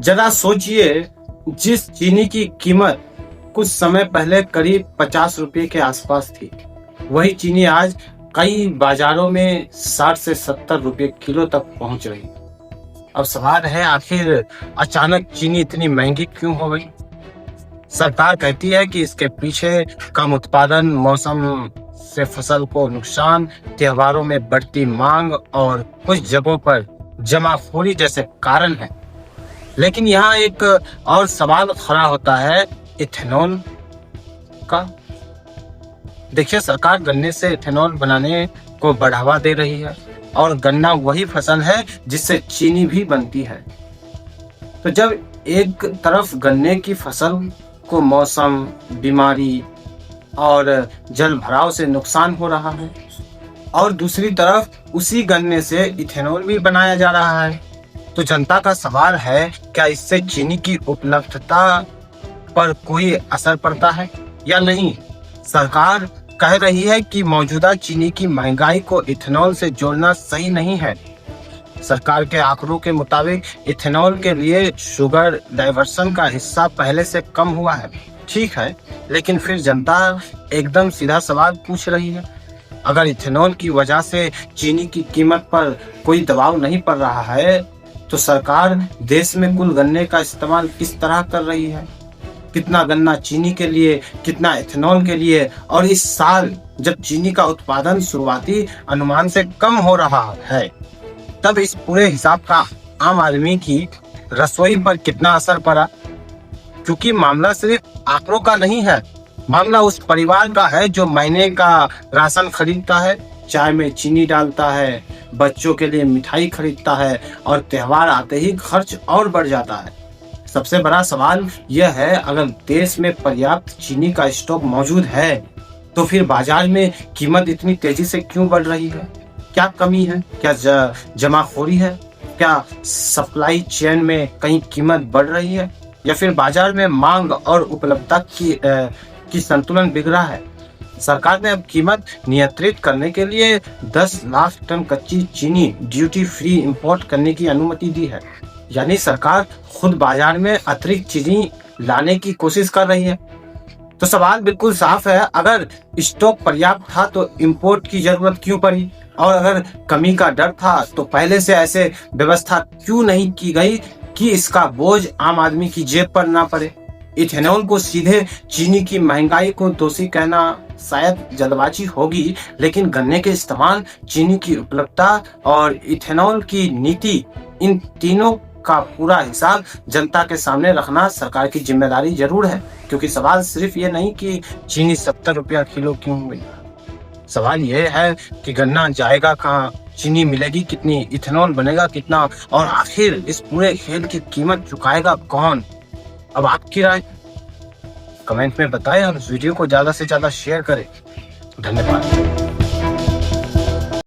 जरा सोचिए, जिस चीनी की कीमत कुछ समय पहले करीब 50 रुपए के आसपास थी, वही चीनी आज कई बाजारों में 60 से 70 रुपए किलो तक पहुंच रही। अब सवाल है, आखिर अचानक चीनी इतनी महंगी क्यों हो गई? सरकार कहती है कि इसके पीछे कम उत्पादन, मौसम से फसल को नुकसान, त्योहारों में बढ़ती मांग और कुछ जगहों पर जमाखोरी जैसे कारण हैं। लेकिन यहाँ एक और सवाल खड़ा होता है, इथेनॉल का। देखिए, सरकार गन्ने से इथेनॉल बनाने को बढ़ावा दे रही है और गन्ना वही फसल है जिससे चीनी भी बनती है। तो जब एक तरफ गन्ने की फसल को मौसम, बीमारी और जल भराव से नुकसान हो रहा है और दूसरी तरफ उसी गन्ने से इथेनॉल भी बनाया जा रहा है, तो जनता का सवाल है, क्या इससे चीनी की उपलब्धता पर कोई असर पड़ता है या नहीं? सरकार कह रही है कि मौजूदा चीनी की महंगाई को इथेनॉल से जोड़ना सही नहीं है। सरकार के आंकड़ों के मुताबिक इथेनॉल के लिए शुगर डाइवर्सन का हिस्सा पहले से कम हुआ है। ठीक है, लेकिन फिर जनता एकदम सीधा सवाल पूछ रही है, अगर इथेनॉल की वजह से चीनी की कीमत पर कोई दबाव नहीं पड़ रहा है, तो सरकार देश में कुल गन्ने का इस्तेमाल किस तरह कर रही है? कितना गन्ना चीनी के लिए, कितना इथेनॉल के लिए? और इस साल जब चीनी का उत्पादन शुरुआती अनुमान से कम हो रहा है, तब इस पूरे हिसाब का आम आदमी की रसोई पर कितना असर पड़ा? क्योंकि मामला सिर्फ आंकड़ों का नहीं है, मामला उस परिवार का है जो महीने का राशन खरीदता है, चाय में चीनी डालता है, बच्चों के लिए मिठाई खरीदता है और त्योहार आते ही खर्च और बढ़ जाता है। सबसे बड़ा सवाल यह है, अगर देश में पर्याप्त चीनी का स्टॉक मौजूद है, तो फिर बाजार में कीमत इतनी तेजी से क्यों बढ़ रही है? क्या कमी है? क्या जमाखोरी है? क्या सप्लाई चेन में कहीं कीमत बढ़ रही है, या फिर बाजार में मांग और उपलब्धता की संतुलन बिगड़ा है? सरकार ने अब कीमत नियंत्रित करने के लिए 10 लाख टन कच्ची चीनी ड्यूटी फ्री इंपोर्ट करने की अनुमति दी है। यानी सरकार खुद बाजार में अतिरिक्त चीनी लाने की कोशिश कर रही है। तो सवाल बिल्कुल साफ है, अगर स्टॉक पर्याप्त था तो इंपोर्ट की जरूरत क्यों पड़ी? और अगर कमी का डर था तो पहले से ऐसे व्यवस्था क्यों नहीं की गई कि इसका बोझ आम आदमी की जेब पर ना पड़े? इथेनॉल को सीधे चीनी की महंगाई को दोषी कहना शायद जल्दबाजी होगी, लेकिन गन्ने के इस्तेमाल, चीनी की उपलब्धता और इथेनॉल की नीति, इन तीनों का पूरा हिसाब जनता के सामने रखना सरकार की जिम्मेदारी जरूर है। क्योंकि सवाल सिर्फ ये नहीं कि चीनी 70 रुपया किलो क्यों हुई, सवाल ये है कि गन्ना जाएगा कहाँ, चीनी मिलेगी कितनी, इथेनॉल बनेगा कितना, और आखिर इस पूरे खेल की कीमत चुकाएगा कौन? अब आपकी राय कमेंट में बताएं और इस वीडियो को ज्यादा से ज्यादा शेयर करें। धन्यवाद।